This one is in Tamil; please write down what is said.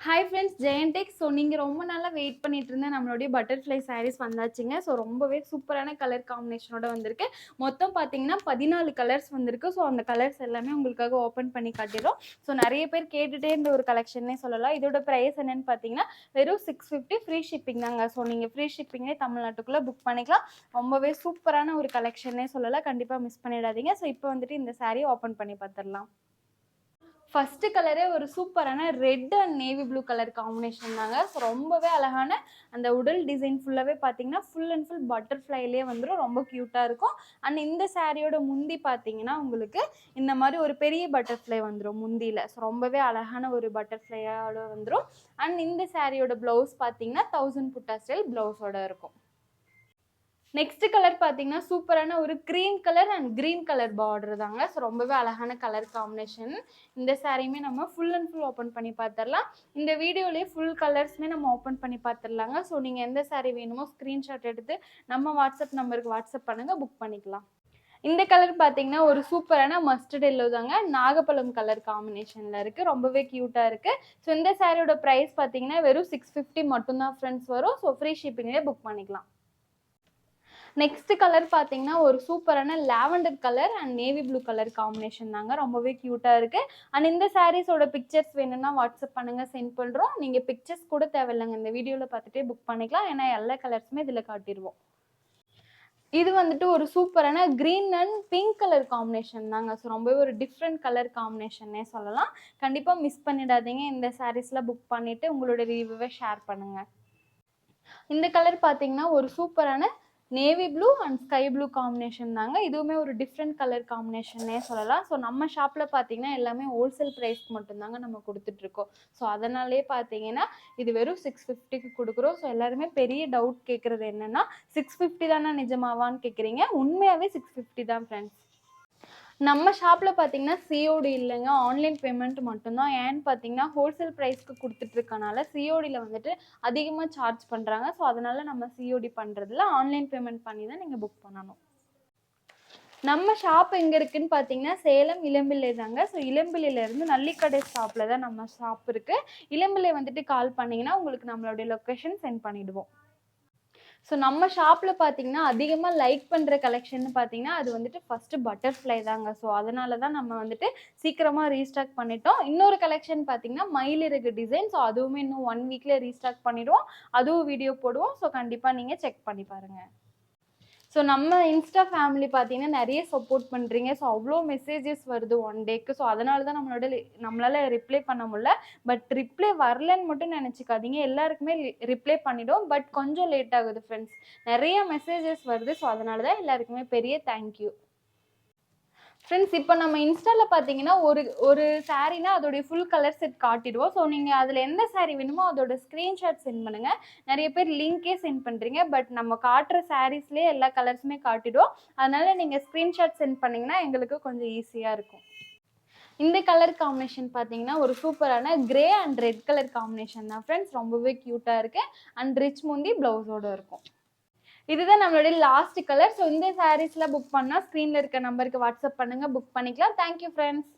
Hi friends, ஜெயன்டெக். ஸோ நீங்கள் ரொம்ப நாளாக வெயிட் பண்ணிட்டு இருந்த நம்மளுடைய பட்டர்ஃப்ளை சாரீஸ் வந்தாச்சுங்க. ஸோ ரொம்பவே சூப்பரான கலர் காம்பினேஷனோட வந்திருக்கு. மொத்தம் பார்த்தீங்கன்னா 14 கலர்ஸ் வந்திருக்கு. ஸோ அந்த கலர்ஸ் எல்லாமே உங்களுக்காக ஓப்பன் பண்ணி காட்டிடுறோம். ஸோ நிறைய பேர் கேட்டுகிட்டே இருந்த ஒரு கலெக்ஷன்னே சொல்லலாம். இதோட ப்ரைஸ் என்னன்னு பார்த்தீங்கன்னா வெறும் 650 ஃப்ரீ ஷிப்பிங் தாங்க. ஸோ நீங்கள் ஃப்ரீ ஷிப்பிங்கே தமிழ்நாட்டுக்குள்ளே புக் பண்ணிக்கலாம். ரொம்பவே சூப்பரான ஒரு கலெக்ஷன்னே சொல்லலாம். கண்டிப்பாக மிஸ் பண்ணிடாதீங்க. ஸோ இப்போ வந்துட்டு இந்த சாரீ ஓப்பன் பண்ணி பார்த்துடலாம். ஃபர்ஸ்ட் கலரே ஒரு சூப்பரான red and navy blue colour combination தாங்க. ஸோ ரொம்பவே அழகான அந்த உடல் டிசைன் ஃபுல்லாகவே பார்த்தீங்கன்னா ஃபுல் அண்ட் ஃபுல் பட்டர்ஃப்ளைலேயே வந்துடும். ரொம்ப க்யூட்டாக இருக்கும். அண்ட் இந்த சாரியோட முந்தி பார்த்தீங்கன்னா உங்களுக்கு இந்த மாதிரி ஒரு பெரிய பட்டர்ஃப்ளை வந்துடும் முந்தியில். ஸோ ரொம்பவே அழகான ஒரு பட்டர்ஃப்ளையோட வந்துடும். அண்ட் இந்த சாரியோட ப்ளவுஸ் பார்த்தீங்கன்னா 1000 புட்டா ஸ்டைல் ப்ளவுஸோட இருக்கும். நெக்ஸ்ட் கலர் பார்த்தீங்கன்னா சூப்பரான ஒரு cream colour and green colour border தாங்க. ஸோ ரொம்பவே அழகான கலர் காம்பினேஷன். இந்த சாரியுமே நம்ம ஃபுல் அண்ட் ஃபுல் ஓப்பன் பண்ணி பார்த்துடலாம். இந்த வீடியோலேயே ஃபுல் கலர்ஸுமே நம்ம ஓப்பன் பண்ணி பார்த்துடலாங்க. ஸோ நீங்கள் எந்த சாரீ வேணுமோ ஸ்க்ரீன்ஷாட் எடுத்து நம்ம வாட்ஸ்அப் நம்பருக்கு வாட்ஸ்அப் பண்ணுங்கள், புக் பண்ணிக்கலாம். இந்த கலர் பார்த்தீங்கன்னா ஒரு சூப்பரான மஸ்டர்ட் எல்லோ தாங்க. நாகப்பழம் கலர் காம்பினேஷனில் இருக்குது. ரொம்பவே க்யூட்டாக இருக்குது. ஸோ இந்த சாரியோட ப்ரைஸ் பார்த்தீங்கன்னா வெறும் 650 மட்டும்தான் ஃப்ரெண்ட்ஸ் வரும். ஸோ ஃப்ரீ ஷிப்பிங்லேயே புக் பண்ணிக்கலாம். நெக்ஸ்ட் கலர் பார்த்தீங்கன்னா ஒரு சூப்பரான lavender colour and navy blue colour combination தாங்க. ரொம்பவே க்யூட்டாக இருக்குது. அண்ட் இந்த சாரீஸோட பிக்சர்ஸ் வேணும்னா வாட்ஸ்அப் பண்ணுங்கள், சென்ட் பண்ணுறோம். நீங்கள் பிக்சர்ஸ் கூட தேவையில்லைங்க, இந்த வீடியோவில் பார்த்துட்டே புக் பண்ணிக்கலாம். ஏன்னா எல்லா கலர்ஸுமே இதில் காட்டிடுவோம். இது வந்துட்டு ஒரு சூப்பரான green and pink colour combination தாங்க. ஸோ ரொம்பவே ஒரு டிஃப்ரெண்ட் கலர் காம்பினேஷன்னே சொல்லலாம். கண்டிப்பாக மிஸ் பண்ணிடாதீங்க. இந்த சாரீஸ்லாம் புக் பண்ணிவிட்டு உங்களோட ரிவ்யூவை ஷேர் பண்ணுங்கள். இந்த கலர் பார்த்தீங்கன்னா ஒரு சூப்பரான navy blue and sky blue combination தாங்க. இதுவுமே ஒரு டிஃப்ரெண்ட் கலர் காம்பினேஷன்னே சொல்லலாம். ஸோ நம்ம ஷாப்பில் பார்த்தீங்கன்னா எல்லாமே ஹோல்சேல் ப்ரைஸ்க்கு மட்டும்தாங்க நம்ம கொடுத்துட்ருக்கோம். ஸோ அதனாலே பார்த்தீங்கன்னா இது வெறும் 650க்கு கொடுக்குறோம். ஸோ எல்லாருமே பெரிய டவுட் கேட்குறது என்னென்னா 650 தானே நிஜமாவான்னு கேட்குறீங்க. உண்மையாகவே 650 தான் ஃப்ரெண்ட்ஸ். நம்ம ஷாப்பில் பார்த்தீங்கன்னா சிஓடி இல்லைங்க, ஆன்லைன் பேமெண்ட் மட்டும்தான். ஏன்னு பார்த்தீங்கன்னா ஹோல்சேல் ப்ரைஸ்க்கு கொடுத்துட்ருக்கனால சிஓடியில் வந்துட்டு அதிகமாக சார்ஜ் பண்ணுறாங்க. ஸோ அதனால் நம்ம சிஓடி பண்ணுறதில்ல, ஆன்லைன் பேமெண்ட் பண்ணி தான் நீங்கள் புக் பண்ணணும். நம்ம ஷாப் எங்கே இருக்குதுன்னு பார்த்தீங்கன்னா சேலம் இளம்பிள்ளை தாங்க. ஸோ இளம்பிள்ளையிலேருந்து நல்லிக்கடை ஸ்டாப்பில் தான் நம்ம ஷாப் இருக்குது. இளம்பிள்ளை வந்துட்டு கால் பண்ணிங்கன்னா உங்களுக்கு நம்மளுடைய லொக்கேஷன் சென்ட் பண்ணிவிடுவோம். ஸோ நம்ம ஷாப்பில் பார்த்தீங்கன்னா அதிகமாக லைக் பண்ணுற கலெக்ஷன் பார்த்தீங்கன்னா அது வந்துட்டு ஃபஸ்ட்டு பட்டர்ஃப்ளை தாங்க. ஸோ அதனால தான் நம்ம வந்துட்டு சீக்கிரமாக ரீஸ்டாக் பண்ணிட்டோம். இன்னொரு கலெக்ஷன் பார்த்தீங்கன்னா மயிலிறகு டிசைன். ஸோ அதுவுமே இன்னும் 1 வீக்கில் ரீஸ்டாக் பண்ணிவிடுவோம். அதுவும் வீடியோ போடுவோம். ஸோ கண்டிப்பாக நீங்கள் செக் பண்ணி பாருங்கள். ஸோ நம்ம இன்ஸ்டா ஃபேமிலி பார்த்தீங்கன்னா நிறைய சப்போர்ட் பண்ணுறீங்க. ஸோ அவ்வளோ மெசேஜஸ் வருது 1 டேக்கு. ஸோ அதனால தான் நம்மளால் ரிப்ளை பண்ண முடியல. பட் ரிப்ளை வரலன்னு மட்டும் நினச்சிக்காதீங்க, எல்லாருக்குமே ரிப்ளை பண்ணிவிடும். பட் கொஞ்சம் லேட் ஆகுது ஃப்ரெண்ட்ஸ், நிறைய மெசேஜஸ் வருது. ஸோ அதனால தான் எல்லாருக்குமே பெரிய தேங்க்யூ ஃப்ரெண்ட்ஸ். இப்போ நம்ம இன்ஸ்டாவில் பார்த்தீங்கன்னா ஒரு சாரீனா அதோடைய ஃபுல் கலர் செட் காட்டிடுவோம். ஸோ நீங்கள் அதில் எந்த சாரீ வேணுமோ அதோட ஸ்க்ரீன்ஷாட் சென்ட் பண்ணுங்கள். நிறைய பேர் லிங்க்கே சென்ட் பண்ணுறீங்க. பட் நம்ம காட்டுற சாரீஸ்லேயே எல்லா கலர்ஸுமே காட்டிடுவோம். அதனால் நீங்கள் ஸ்க்ரீன்ஷாட் சென்ட் பண்ணிங்கன்னா எங்களுக்கு கொஞ்சம் ஈஸியாக இருக்கும். இந்த கலர் காம்பினேஷன் பார்த்தீங்கன்னா ஒரு சூப்பரான grey and red colour combination தான் ஃப்ரெண்ட்ஸ். ரொம்பவே க்யூட்டாக இருக்குது. அண்ட் ரிச் முந்தி ப்ளவுஸோடு இருக்கும். இதுதான் நம்மளுடைய லாஸ்ட் கலர். ஸோ இந்த சாரீஸ்லாம் புக் பண்ணால் ஸ்க்ரீனில் இருக்க நம்பருக்கு வாட்ஸ்அப் பண்ணுங்கள், புக் பண்ணிக்கலாம். Thank you friends.